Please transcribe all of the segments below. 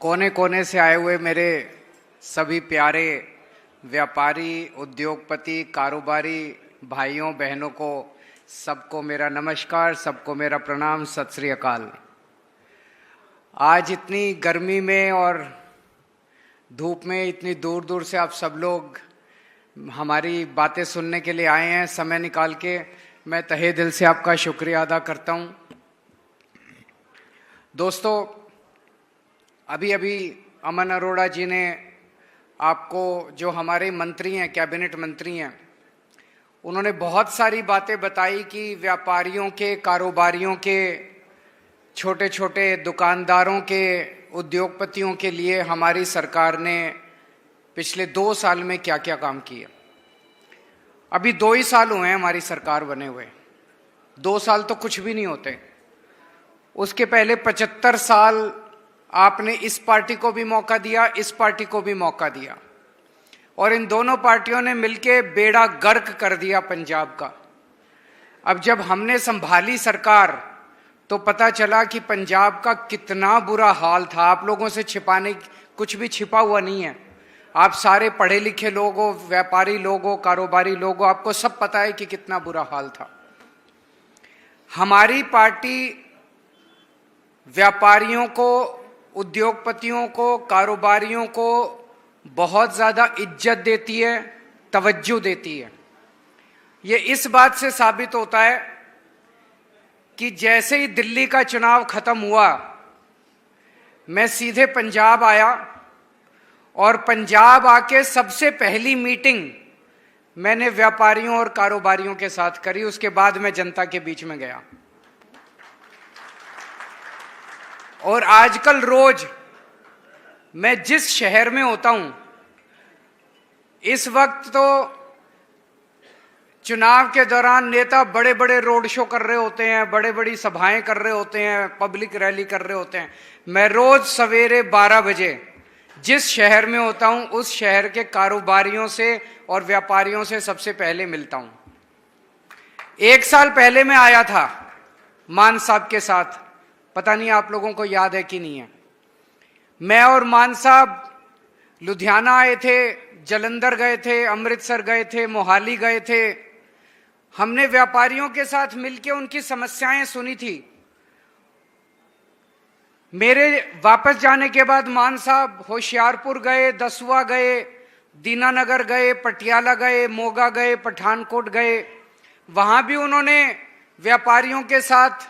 कोने कोने से आए हुए मेरे सभी प्यारे व्यापारी, उद्योगपति, कारोबारी भाइयों बहनों को सबको मेरा नमस्कार, सबको मेरा प्रणाम, सत श्री अकाल। आज इतनी गर्मी में और धूप में इतनी दूर दूर से आप सब लोग हमारी बातें सुनने के लिए आए हैं, समय निकाल के मैं तहे दिल से आपका शुक्रिया अदा करता हूं। दोस्तों, अभी अभी अमन अरोड़ा जी ने आपको, जो हमारे मंत्री हैं, कैबिनेट मंत्री हैं, उन्होंने बहुत सारी बातें बताई कि व्यापारियों के, कारोबारियों के, छोटे छोटे दुकानदारों के, उद्योगपतियों के लिए हमारी सरकार ने पिछले 2 साल में क्या क्या काम किया। अभी 2 ही साल हुए हैं हमारी सरकार बने हुए। 2 साल तो कुछ भी नहीं होते। उसके पहले 75 साल आपने इस पार्टी को भी मौका दिया, इस पार्टी को भी मौका दिया, और इन दोनों पार्टियों ने मिलके बेड़ा गर्क कर दिया पंजाब का। अब जब हमने संभाली सरकार तो पता चला कि पंजाब का कितना बुरा हाल था। आप लोगों से छिपाने कुछ भी छिपा हुआ नहीं है। आप सारे पढ़े लिखे लोग हो, व्यापारी लोग हो, कारोबारी लोग हो, आपको सब पता है कि कितना बुरा हाल था। हमारी पार्टी व्यापारियों को, उद्योगपतियों को, कारोबारियों को बहुत ज्यादा इज्जत देती है, तवज्जो देती है। ये इस बात से साबित होता है कि जैसे ही दिल्ली का चुनाव खत्म हुआ, मैं सीधे पंजाब आया और पंजाब आके सबसे पहली मीटिंग मैंने व्यापारियों और कारोबारियों के साथ करी। उसके बाद मैं जनता के बीच में गया। और आजकल रोज मैं जिस शहर में होता हूं, इस वक्त तो चुनाव के दौरान नेता बड़े बड़े रोड शो कर रहे होते हैं, बड़े बड़ी सभाएं कर रहे होते हैं, पब्लिक रैली कर रहे होते हैं। मैं रोज सवेरे 12 बजे जिस शहर में होता हूं, उस शहर के कारोबारियों से और व्यापारियों से सबसे पहले मिलता हूं। 1 साल पहले मैं आया था मान साहब के साथ, पता नहीं आप लोगों को याद है कि नहीं है। मैं और मान साहब लुधियाना आए थे, जलंधर गए थे, अमृतसर गए थे, मोहाली गए थे। हमने व्यापारियों के साथ मिलकर उनकी समस्याएं सुनी थी। मेरे वापस जाने के बाद मान साहब होशियारपुर गए, दसुआ गए, दीनानगर गए, पटियाला गए, मोगा गए, पठानकोट गए। वहां भी उन्होंने व्यापारियों के साथ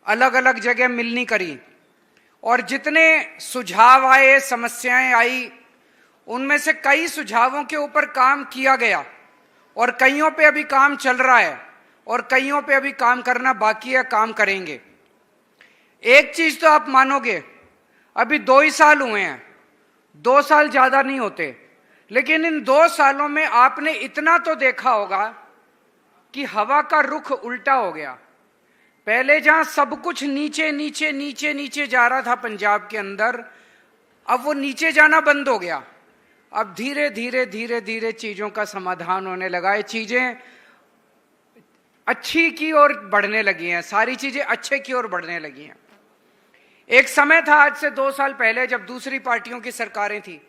अलग अलग जगह मिलनी करी, और जितने सुझाव आए, समस्याएं आई, उनमें से कई सुझावों के ऊपर काम किया गया और कईयों पे अभी काम चल रहा है और कईयों पे अभी काम करना बाकी है, काम करेंगे। एक चीज तो आप मानोगे, अभी 2 ही साल हुए हैं। 2 साल ज्यादा नहीं होते, लेकिन इन 2 सालों में आपने इतना तो देखा होगा कि हवा का रुख उल्टा हो गया। पहले जहां सब कुछ नीचे नीचे नीचे नीचे जा रहा था पंजाब के अंदर, अब वो नीचे जाना बंद हो गया। अब धीरे धीरे धीरे धीरे चीजों का समाधान होने लगा है, चीजें अच्छी की ओर बढ़ने लगी हैं, सारी चीजें अच्छे की ओर बढ़ने लगी हैं। एक समय था आज से 2 साल पहले, जब दूसरी पार्टियों की सरकारें थी,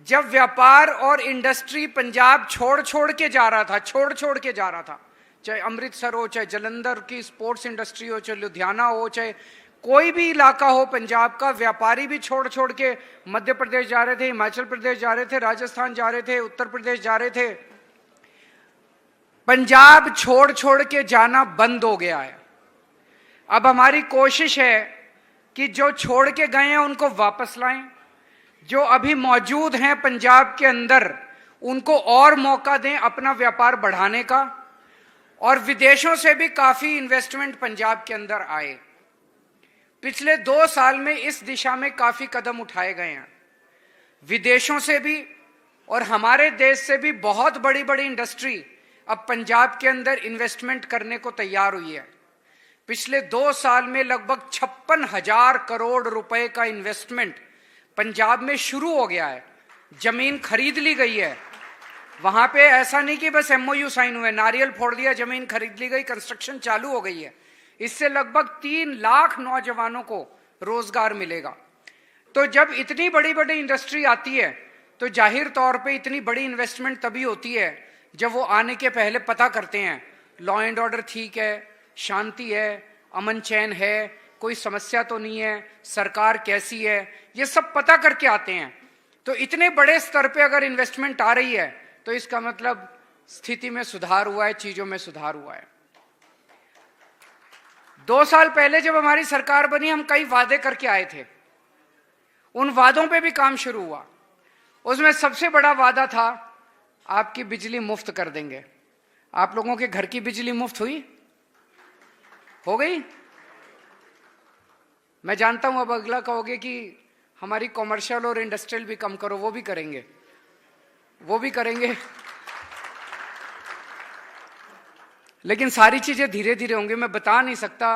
जब व्यापार और इंडस्ट्री पंजाब छोड़ छोड़ के जा रहा था, छोड़ छोड़ के जा रहा था। चाहे अमृतसर हो, चाहे जलंधर की स्पोर्ट्स इंडस्ट्री हो, चाहे लुधियाना हो, चाहे कोई भी इलाका हो पंजाब का, व्यापारी भी छोड़ छोड़ के मध्य प्रदेश जा रहे थे, हिमाचल प्रदेश जा रहे थे, राजस्थान जा रहे थे, उत्तर प्रदेश जा रहे थे। पंजाब छोड़ छोड़ के जाना बंद हो गया है। अब हमारी कोशिश है कि जो छोड़ के गए हैं उनको वापस लाएं, जो अभी मौजूद हैं पंजाब के अंदर उनको और मौका दें अपना व्यापार बढ़ाने का, और विदेशों से भी काफी इन्वेस्टमेंट पंजाब के अंदर आए। पिछले 2 साल में इस दिशा में काफी कदम उठाए गए हैं। विदेशों से भी और हमारे देश से भी बहुत बड़ी बड़ी इंडस्ट्री अब पंजाब के अंदर इन्वेस्टमेंट करने को तैयार हुई है। पिछले 2 साल में लगभग 56,000 करोड़ रुपए का इन्वेस्टमेंट पंजाब में शुरू हो गया है। जमीन खरीद ली गई है। वहां पे ऐसा नहीं कि बस एमओयू साइन हुए, नारियल फोड़ दिया, जमीन खरीद ली गई, कंस्ट्रक्शन चालू हो गई है। इससे लगभग 3 लाख नौजवानों को रोजगार मिलेगा। तो जब इतनी बड़ी बड़ी इंडस्ट्री आती है तो जाहिर तौर पे इतनी बड़ी इन्वेस्टमेंट तभी होती है जब वो आने के पहले पता करते हैं लॉ एंड ऑर्डर ठीक है, शांति है, अमन चैन है, कोई समस्या तो नहीं है, सरकार कैसी है, ये सब पता करके आते हैं। तो इतने बड़े स्तर पे अगर इन्वेस्टमेंट आ रही है तो इसका मतलब स्थिति में सुधार हुआ है, चीजों में सुधार हुआ है। 2 साल पहले जब हमारी सरकार बनी हम कई वादे करके आए थे, उन वादों पे भी काम शुरू हुआ। उसमें सबसे बड़ा वादा था आपकी बिजली मुफ्त कर देंगे। आप लोगों के घर की बिजली मुफ्त हुई? हो गई? मैं जानता हूं अब अगला कहोगे कि हमारी कॉमर्शियल और इंडस्ट्रियल भी कम करो, वो भी करेंगे, वो भी करेंगे, लेकिन सारी चीजें धीरे धीरे होंगी। मैं बता नहीं सकता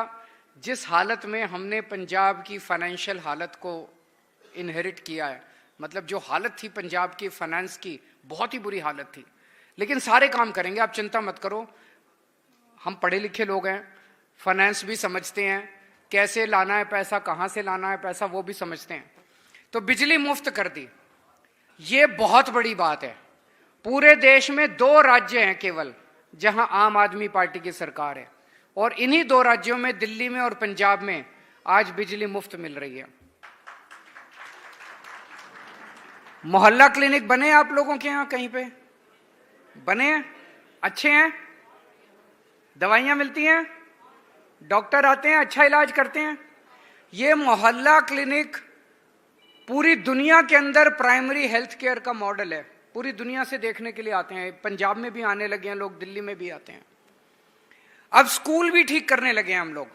जिस हालत में हमने पंजाब की फाइनेंशियल हालत को इनहेरिट किया है, मतलब जो हालत थी पंजाब की फाइनेंस की, बहुत ही बुरी हालत थी, लेकिन सारे काम करेंगे, आप चिंता मत करो। हम पढ़े लिखे लोग हैं, फाइनेंस भी समझते हैं, कैसे लाना है पैसा, कहां से लाना है पैसा, वो भी समझते हैं। तो बिजली मुफ्त कर दी, ये बहुत बड़ी बात है। पूरे देश में 2 राज्य हैं केवल जहां आम आदमी पार्टी की सरकार है, और इन्हीं 2 राज्यों में, दिल्ली में और पंजाब में, आज बिजली मुफ्त मिल रही है। मोहल्ला क्लिनिक बने आप लोगों के यहां कहीं पे? बने हैं? अच्छे हैं? दवाइयां मिलती हैं? डॉक्टर आते हैं, अच्छा इलाज करते हैं? ये मोहल्ला क्लिनिक पूरी दुनिया के अंदर प्राइमरी हेल्थ केयर का मॉडल है। पूरी दुनिया से देखने के लिए आते हैं, पंजाब में भी आने लगे हैं लोग, दिल्ली में भी आते हैं। अब स्कूल भी ठीक करने लगे हैं हम लोग।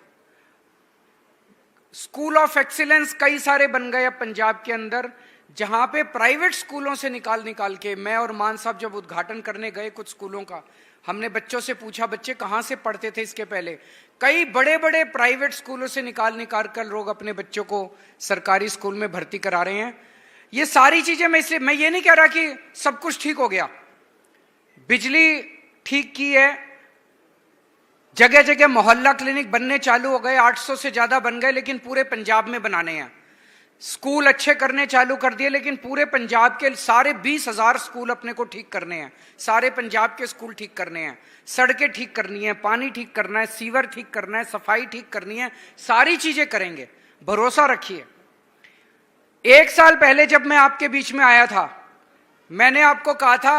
स्कूल ऑफ एक्सीलेंस कई सारे बन गए अब पंजाब के अंदर, जहां पे प्राइवेट स्कूलों से निकाल के, मैं और मान साहब जब उद्घाटन करने गए कुछ स्कूलों का, हमने बच्चों से पूछा बच्चे कहां से पढ़ते थे इसके पहले। कई बड़े बड़े प्राइवेट स्कूलों से निकाल कर लोग अपने बच्चों को सरकारी स्कूल में भर्ती करा रहे हैं। ये सारी चीजें मैं ये नहीं कह रहा कि सब कुछ ठीक हो गया। बिजली ठीक की है, जगह जगह मोहल्ला क्लिनिक बनने चालू हो गए, 800 से ज्यादा बन गए, लेकिन पूरे पंजाब में बनाने हैं। स्कूल अच्छे करने चालू कर दिए, लेकिन पूरे पंजाब के सारे 20,000 स्कूल अपने को ठीक करने हैं। सारे पंजाब के स्कूल ठीक करने हैं, सड़कें ठीक करनी है, पानी ठीक करना है, सीवर ठीक करना है, सफाई ठीक करनी है, सारी चीजें करेंगे, भरोसा रखिए। 1 साल पहले जब मैं आपके बीच में आया था, मैंने आपको कहा था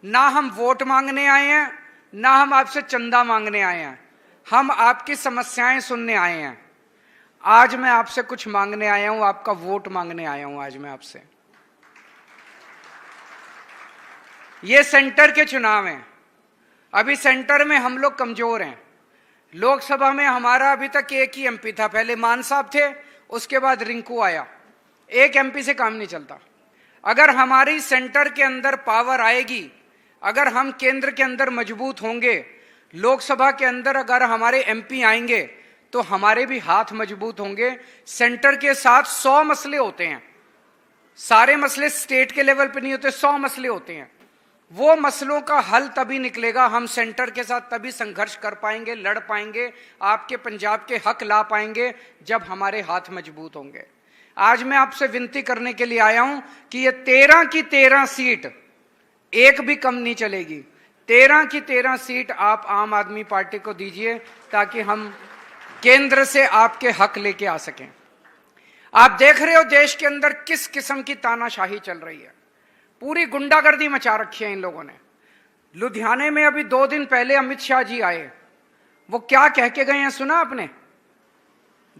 ना हम वोट मांगने आए हैं, ना हम आपसे चंदा मांगने आए हैं, हम आपकी समस्याएं सुनने आए हैं। आज मैं आपसे कुछ मांगने आया हूं, आपका वोट मांगने आया हूं आज मैं आपसे। ये सेंटर के चुनाव हैं, अभी सेंटर में हम लोग कमजोर हैं। लोकसभा में हमारा अभी तक एक ही एमपी था, पहले मान साहब थे, उसके बाद रिंकू आया। एक एमपी से काम नहीं चलता। अगर हमारी सेंटर के अंदर पावर आएगी, अगर हम केंद्र के अंदर मजबूत होंगे, लोकसभा के अंदर अगर हमारे एमपी आएंगे तो हमारे भी हाथ मजबूत होंगे। सेंटर के साथ 100 मसले होते हैं, सारे मसले स्टेट के लेवल पे नहीं होते, 100 मसले होते हैं। वो मसलों का हल तभी निकलेगा, हम सेंटर के साथ तभी संघर्ष कर पाएंगे, लड़ पाएंगे, आपके पंजाब के हक ला पाएंगे, जब हमारे हाथ मजबूत होंगे। आज मैं आपसे विनती करने के लिए आया हूं कि ये 13 की 13 सीट एक भी कम नहीं चलेगी। 13 की 13 सीट आप आम आदमी पार्टी को दीजिए, ताकि हम केंद्र से आपके हक लेके आ सकें। आप देख रहे हो देश के अंदर किस किस्म की तानाशाही चल रही है, पूरी गुंडागर्दी मचा रखी है इन लोगों ने। लुधियाने में अभी 2 दिन पहले अमित शाह जी आए, वो क्या कह के गए हैं सुना आपने?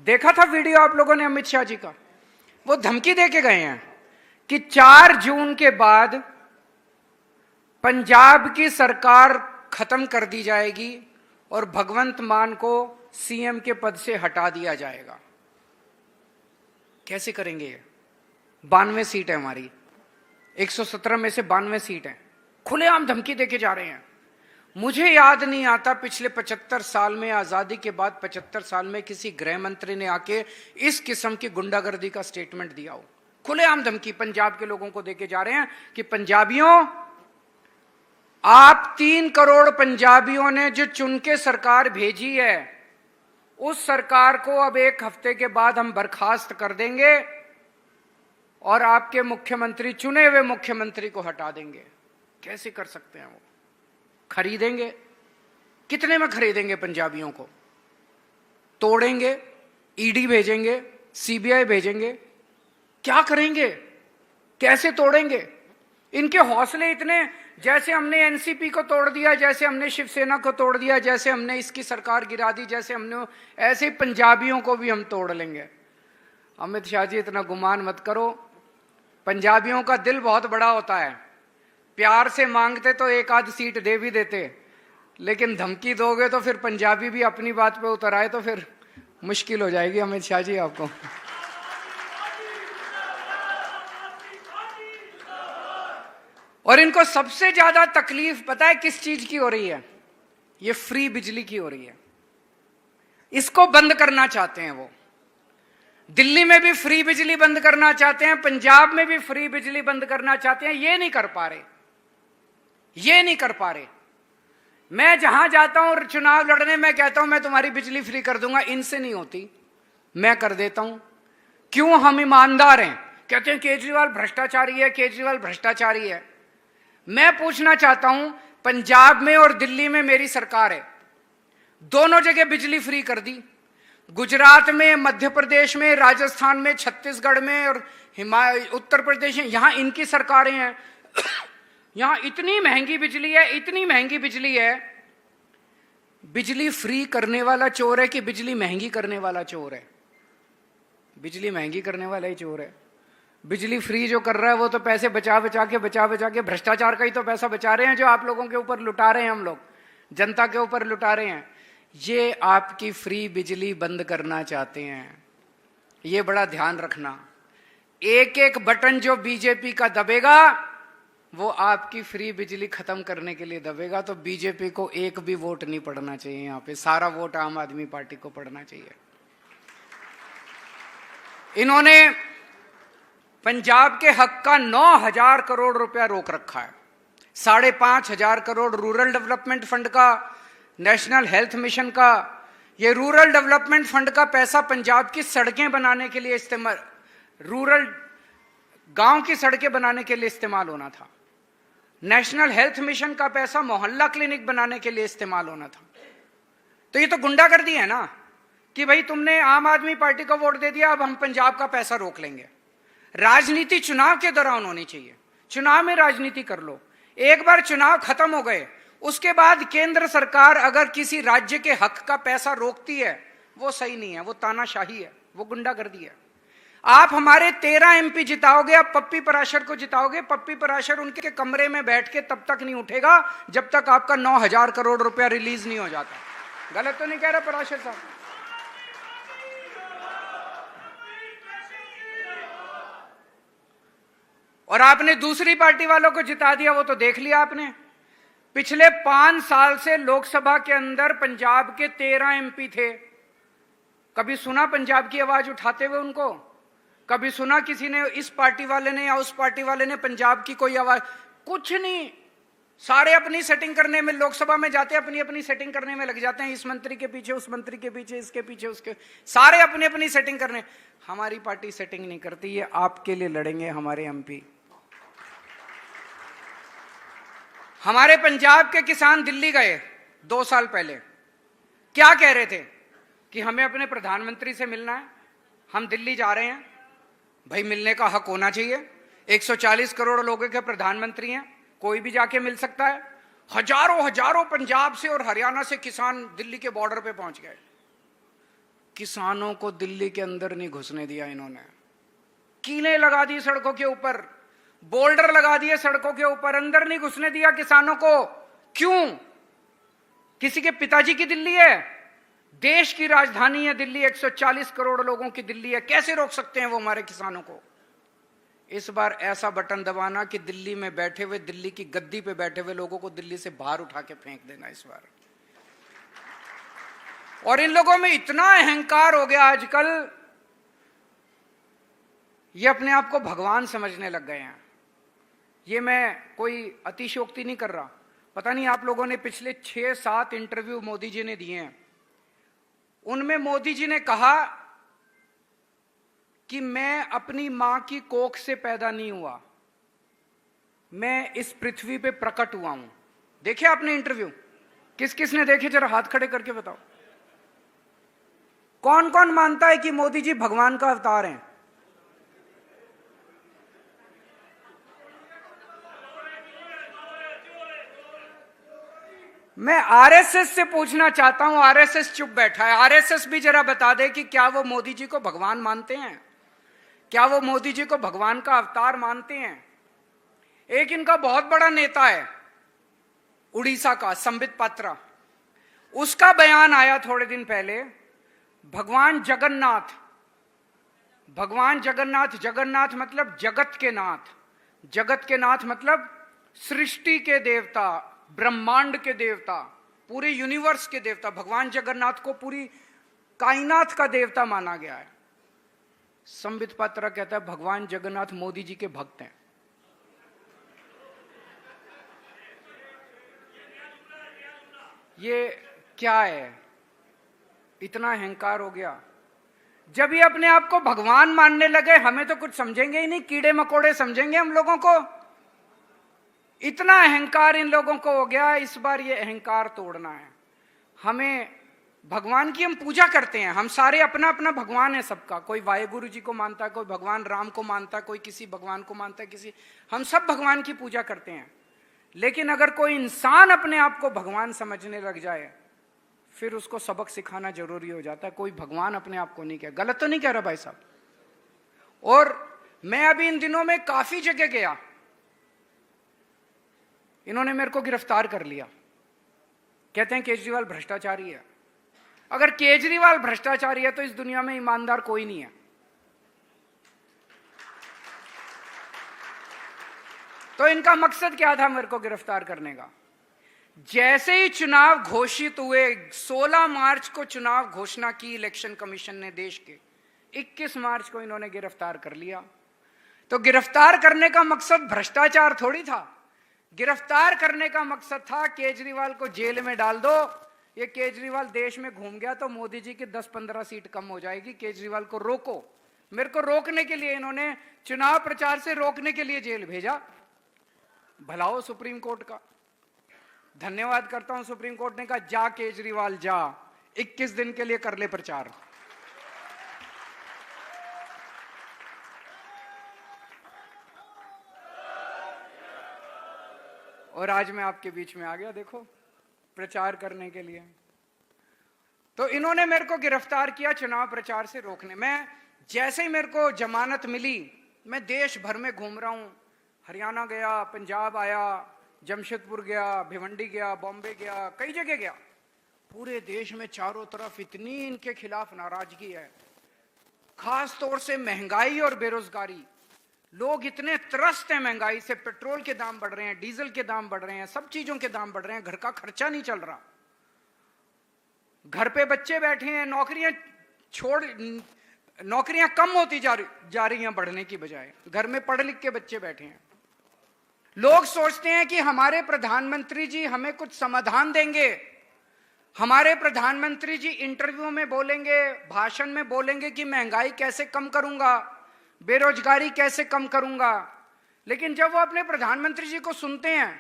देखा था वीडियो आप लोगों ने अमित शाह जी का? वो धमकी दे के गए हैं कि 4 जून के बाद पंजाब की सरकार खत्म कर दी जाएगी और भगवंत मान को सीएम के पद से हटा दिया जाएगा। कैसे करेंगे ये? 92 सीट है हमारी, 117 में से 92 सीट है, खुलेआम धमकी देके जा रहे हैं। मुझे याद नहीं आता पिछले 75 साल में, आजादी के बाद 75 साल में किसी गृह मंत्री ने आके इस किस्म की गुंडागर्दी का स्टेटमेंट दिया हो। खुलेआम धमकी पंजाब के लोगों को देके जा रहे हैं कि पंजाबियों, आप 3 करोड़ पंजाबियों ने जो चुन के सरकार भेजी है, उस सरकार को अब 1 हफ्ते के बाद हम बर्खास्त कर देंगे और आपके मुख्यमंत्री, चुने हुए मुख्यमंत्री को हटा देंगे। कैसे कर सकते हैं वो? खरीदेंगे? कितने में खरीदेंगे? पंजाबियों को तोड़ेंगे, ईडी भेजेंगे, सीबीआई भेजेंगे, क्या करेंगे? कैसे तोड़ेंगे? इनके हौसले इतने, जैसे हमने एनसीपी को तोड़ दिया, जैसे हमने शिवसेना को तोड़ दिया, जैसे हमने इसकी सरकार गिरा दी, जैसे हमने, ऐसे ही पंजाबियों को भी हम तोड़ लेंगे। अमित शाह जी, इतना गुमान मत करो। पंजाबियों का दिल बहुत बड़ा होता है, प्यार से मांगते तो एक आध सीट दे भी देते, लेकिन धमकी दोगे तो फिर पंजाबी भी अपनी बात पे उतर आए तो फिर मुश्किल हो जाएगी अमित शाह जी आपको। और इनको सबसे ज्यादा तकलीफ पता है किस चीज की हो रही है? ये फ्री बिजली की हो रही है। इसको बंद करना चाहते हैं वो। दिल्ली में भी फ्री बिजली बंद करना चाहते हैं, पंजाब में भी फ्री बिजली बंद करना चाहते हैं। ये नहीं कर पा रहे, ये नहीं कर पा रहे। मैं जहां जाता हूं चुनाव लड़ने, मैं कहता हूं मैं तुम्हारी बिजली फ्री कर दूंगा, इनसे नहीं होती, मैं कर देता हूं। क्यों? हम ईमानदार हैं। कहते हैं केजरीवाल भ्रष्टाचारी है, केजरीवाल भ्रष्टाचारी है। मैं पूछना चाहता हूं, पंजाब में और दिल्ली में मेरी सरकार है, दोनों जगह बिजली फ्री कर दी। गुजरात में, मध्य प्रदेश में, राजस्थान में, छत्तीसगढ़ में और उत्तर प्रदेश में, यहां इनकी सरकारें हैं। यहां इतनी महंगी बिजली है, इतनी महंगी बिजली है। बिजली फ्री करने वाला चोर है कि बिजली महंगी करने वाला चोर है? बिजली महंगी करने वाला ही चोर है। बिजली फ्री जो कर रहा है वो तो पैसे बचा बचा के भ्रष्टाचार का ही तो पैसा बचा रहे हैं, जो आप लोगों के ऊपर लुटा रहे हैं, हम लोग जनता के ऊपर लुटा रहे हैं। ये आपकी फ्री बिजली बंद करना चाहते हैं, ये बड़ा ध्यान रखना। एक एक बटन जो बीजेपी का दबेगा वो आपकी फ्री बिजली खत्म करने के लिए दबेगा। तो बीजेपी को एक भी वोट नहीं पड़ना चाहिए, यहां पे सारा वोट आम आदमी पार्टी को पड़ना चाहिए। इन्होंने पंजाब के हक का 9,000 करोड़ रुपया रोक रखा है। 5,500 करोड़ रूरल डेवलपमेंट फंड का, नेशनल हेल्थ मिशन का। ये रूरल डेवलपमेंट फंड का पैसा पंजाब की सड़कें बनाने के लिए इस्तेमाल, रूरल गांव की सड़कें बनाने के लिए इस्तेमाल होना था। नेशनल हेल्थ मिशन का पैसा मोहल्ला क्लिनिक बनाने के लिए इस्तेमाल होना था। तो ये तो गुंडागर्दी है ना, कि भाई तुमने आम आदमी पार्टी को वोट दे दिया, अब हम पंजाब का पैसा रोक लेंगे। राजनीति चुनाव के दौरान होनी चाहिए, चुनाव में राजनीति कर लो। एक बार चुनाव खत्म हो गए, उसके बाद केंद्र सरकार अगर किसी राज्य के हक का पैसा रोकती है, वो सही नहीं है, वो तानाशाही है, वो गुंडागर्दी है। आप हमारे 13 एमपी जिताओगे, आप पप्पी पराशर को जिताओगे, पप्पी पराशर उनके कमरे में बैठ के तब तक नहीं उठेगा जब तक आपका 9,000 करोड़ रुपया रिलीज नहीं हो जाता। गलत तो नहीं कह रहा पराशर साहब? और आपने दूसरी पार्टी वालों को जिता दिया, वो तो देख लिया आपने। पिछले 5 साल से लोकसभा के अंदर पंजाब के 13 एमपी थे। कभी सुना पंजाब की आवाज उठाते हुए उनको? कभी सुना किसी ने, इस पार्टी वाले ने या उस पार्टी वाले ने पंजाब की कोई आवाज? कुछ नहीं। सारे अपनी सेटिंग करने में, लोकसभा में जाते अपनी अपनी सेटिंग करने में लग जाते हैं। इस मंत्री के पीछे, उस मंत्री के पीछे, इसके पीछे, उसके, सारे अपनी अपनी सेटिंग करने। हमारी पार्टी सेटिंग नहीं करती, ये आपके लिए लड़ेंगे हमारे एमपी। हमारे पंजाब के किसान दिल्ली गए 2 साल पहले, क्या कह रहे थे? कि हमें अपने प्रधानमंत्री से मिलना है, हम दिल्ली जा रहे हैं। भाई मिलने का हक होना चाहिए। 140 करोड़ लोगों के प्रधानमंत्री हैं, कोई भी जाके मिल सकता है। हजारों हजारों पंजाब से और हरियाणा से किसान दिल्ली के बॉर्डर पे पहुंच गए। किसानों को दिल्ली के अंदर नहीं घुसने दिया इन्होंने। कीलें लगा दी सड़कों के ऊपर, बोल्डर लगा दिए सड़कों के ऊपर, अंदर नहीं घुसने दिया किसानों को। क्यों? किसी के पिताजी की दिल्ली है, देश की राजधानी है दिल्ली, 140 करोड़ लोगों की दिल्ली है। कैसे रोक सकते हैं वो हमारे किसानों को? इस बार ऐसा बटन दबाना कि दिल्ली में बैठे हुए, दिल्ली की गद्दी पे बैठे हुए लोगों को दिल्ली से बाहर उठा के फेंक देना इस बार। और इन लोगों में इतना अहंकार हो गया आजकल, ये अपने आप को भगवान समझने लग गए हैं। ये मैं कोई अतिशयोक्ति नहीं कर रहा। पता नहीं आप लोगों ने पिछले 6-7 इंटरव्यू मोदी जी ने दिए हैं, उनमें मोदी जी ने कहा कि मैं अपनी मां की कोख से पैदा नहीं हुआ, मैं इस पृथ्वी पे प्रकट हुआ हूं। देखे आपने इंटरव्यू? किस किस ने देखे? जरा हाथ खड़े करके बताओ। कौन कौन मानता है कि मोदी जी भगवान का अवतार हैं? मैं आरएसएस से पूछना चाहता हूं, आरएसएस चुप बैठा है, आरएसएस भी जरा बता दे कि क्या वो मोदी जी को भगवान मानते हैं? क्या वो मोदी जी को भगवान का अवतार मानते हैं? एक इनका बहुत बड़ा नेता है उड़ीसा का, संबित पात्रा, उसका बयान आया थोड़े दिन पहले, भगवान जगन्नाथ, भगवान जगन्नाथ, जगन्नाथ मतलब जगत के नाथ, जगत के नाथ मतलब सृष्टि के देवता, ब्रह्मांड के देवता, पूरे यूनिवर्स के देवता। भगवान जगन्नाथ को पूरी कायनात का देवता माना गया है। संबित पात्रा कहता है भगवान जगन्नाथ मोदी जी के भक्त हैं। ये क्या है? इतना अहंकार हो गया। जब ये अपने आप को भगवान मानने लगे, हमें तो कुछ समझेंगे ही नहीं, कीड़े मकोड़े समझेंगे हम लोगों को। इतना अहंकार इन लोगों को हो गया। इस बार ये अहंकार तोड़ना है हमें। भगवान की हम पूजा करते हैं, हम सारे अपना अपना भगवान है सबका। कोई वाहेगुरु जी को मानता है, कोई भगवान राम को मानता है, कोई किसी भगवान को मानता है, किसी, हम सब भगवान की पूजा करते हैं। लेकिन अगर कोई इंसान अपने आप को भगवान समझने लग जाए, फिर उसको सबक सिखाना जरूरी हो जाता है। कोई भगवान अपने आप को नहीं कह, गलत तो नहीं कह रहा भाई साहब? और मैं अभी इन दिनों में काफी जगह गया, इन्होंने मेरे को गिरफ्तार कर लिया, कहते हैं केजरीवाल भ्रष्टाचारी है। अगर केजरीवाल भ्रष्टाचारी है तो इस दुनिया में ईमानदार कोई नहीं है। तो इनका मकसद क्या था मेरे को गिरफ्तार करने का? जैसे ही चुनाव घोषित हुए, 16 मार्च को चुनाव घोषणा की इलेक्शन कमीशन ने देश के, 21 मार्च को इन्होंने गिरफ्तार कर लिया। तो गिरफ्तार करने का मकसद भ्रष्टाचार थोड़ी था। गिरफ्तार करने का मकसद था केजरीवाल को जेल में डाल दो, ये केजरीवाल देश में घूम गया तो मोदी जी की 10-15 सीट कम हो जाएगी, केजरीवाल को रोको। मेरे को रोकने के लिए इन्होंने, चुनाव प्रचार से रोकने के लिए जेल भेजा। भला हो सुप्रीम कोर्ट का, धन्यवाद करता हूं सुप्रीम कोर्ट ने कहा जा केजरीवाल जा, 21 दिन के लिए कर ले प्रचार। और आज मैं आपके बीच में आ गया, देखो, प्रचार करने के लिए। तो इन्होंने मेरे को गिरफ्तार किया चुनाव प्रचार से रोकने। मैं जैसे ही मेरे को जमानत मिली, मैं देश भर में घूम रहा हूं। हरियाणा गया, पंजाब आया, जमशेदपुर गया, भिवंडी गया, बॉम्बे गया, कई जगह गया। पूरे देश में चारों तरफ इतनी इनके खिलाफ नाराजगी है, खास तौर से महंगाई और बेरोजगारी। लोग इतने त्रस्त हैं महंगाई से, पेट्रोल के दाम बढ़ रहे हैं, डीजल के दाम बढ़ रहे हैं, सब चीजों के दाम बढ़ रहे हैं, घर का खर्चा नहीं चल रहा। घर पे बच्चे बैठे हैं, नौकरियां कम होती जा रही हैं बढ़ने की बजाय, घर में पढ़ लिख के बच्चे बैठे हैं। लोग सोचते हैं कि हमारे प्रधानमंत्री जी हमें कुछ समाधान देंगे। हमारे प्रधानमंत्री जी इंटरव्यू में बोलेंगे, भाषण में बोलेंगे कि महंगाई कैसे कम करूंगा, बेरोजगारी कैसे कम करूंगा। लेकिन जब वो अपने प्रधानमंत्री जी को सुनते हैं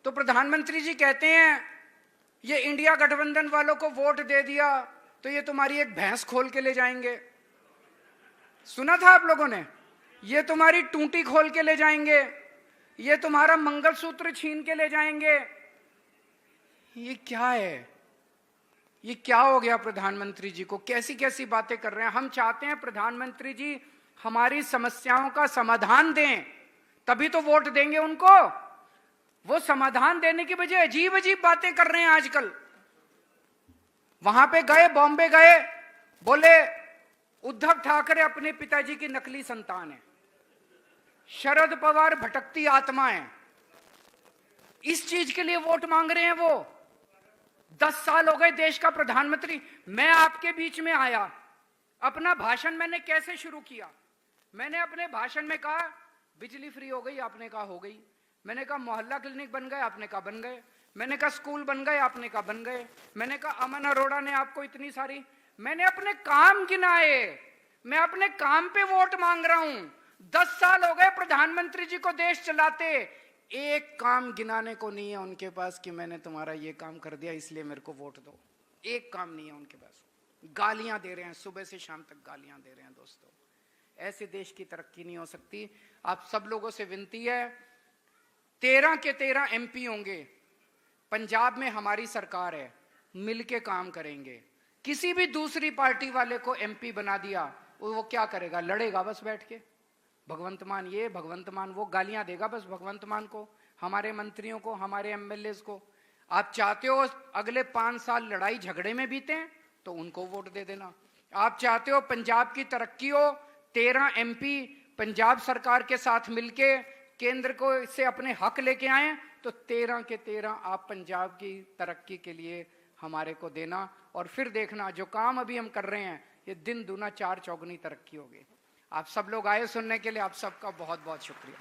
तो प्रधानमंत्री जी कहते हैं ये इंडिया गठबंधन वालों को वोट दे दिया तो ये तुम्हारी एक भैंस खोल के ले जाएंगे। सुना था आप लोगों ने? ये तुम्हारी टूटी खोल के ले जाएंगे, ये तुम्हारा मंगलसूत्र छीन के ले जाएंगे। ये क्या है? ये क्या हो गया प्रधानमंत्री जी को? कैसी कैसी बातें कर रहे हैं। हम चाहते हैं प्रधानमंत्री जी हमारी समस्याओं का समाधान दें, तभी तो वोट देंगे उनको। वो समाधान देने की बजाय अजीब अजीब बातें कर रहे हैं आजकल। वहां पे गए, बॉम्बे गए, बोले उद्धव ठाकरे अपने पिताजी की नकली संतान है, शरद पवार भटकती आत्मा है। इस चीज के लिए वोट मांग रहे हैं वो। 10 साल हो गए देश का प्रधानमंत्री। मैं आपके बीच में आया, अपना भाषण मैंने कैसे शुरू किया? मैंने अपने भाषण में कहा बिजली फ्री हो गई, आपने कहा हो गई। मैंने कहा मोहल्ला क्लिनिक बन गए, आपने कहा बन गए। मैंने कहा स्कूल बन गए, आपने कहा बन गए। मैंने कहा अमन अरोड़ा ने आपको इतनी सारी, मैंने अपने काम गिनाए। मैं अपने काम पे वोट मांग रहा हूं। 10 साल हो गए प्रधानमंत्री जी को देश चलाते, एक काम गिनाने को नहीं है उनके पास कि मैंने तुम्हारा ये काम कर दिया इसलिए मेरे को वोट दो। एक काम नहीं है उनके पास। गालियां दे रहे हैं, सुबह से शाम तक गालियां दे रहे हैं। दोस्तों, ऐसे देश की तरक्की नहीं हो सकती। आप सब लोगों से विनती है, 13 के 13 एमपी होंगे। पंजाब में हमारी सरकार है, मिलके काम करेंगे। किसी भी दूसरी पार्टी वाले को एमपी बना दिया, वो क्या करेगा? लड़ेगा बस बैठ के। भगवंत मान ये, भगवंत मान वो, गालियां देगा बस भगवंत मान को, हमारे मंत्रियों को, हमारे एमएलए को। आप चाहते हो अगले 5 साल लड़ाई झगड़े में बीते हैं तो उनको वोट दे देना। आप चाहते हो पंजाब की तरक्की हो, 13 एमपी पंजाब सरकार के साथ मिलके केंद्र को से अपने हक लेके आए, तो 13 के 13 आप पंजाब की तरक्की के लिए हमारे को देना। और फिर देखना जो काम अभी हम कर रहे हैं, ये दिन दूना 4 चौगुनी तरक्की होगी। आप सब लोग आए सुनने के लिए, आप सबका बहुत बहुत शुक्रिया।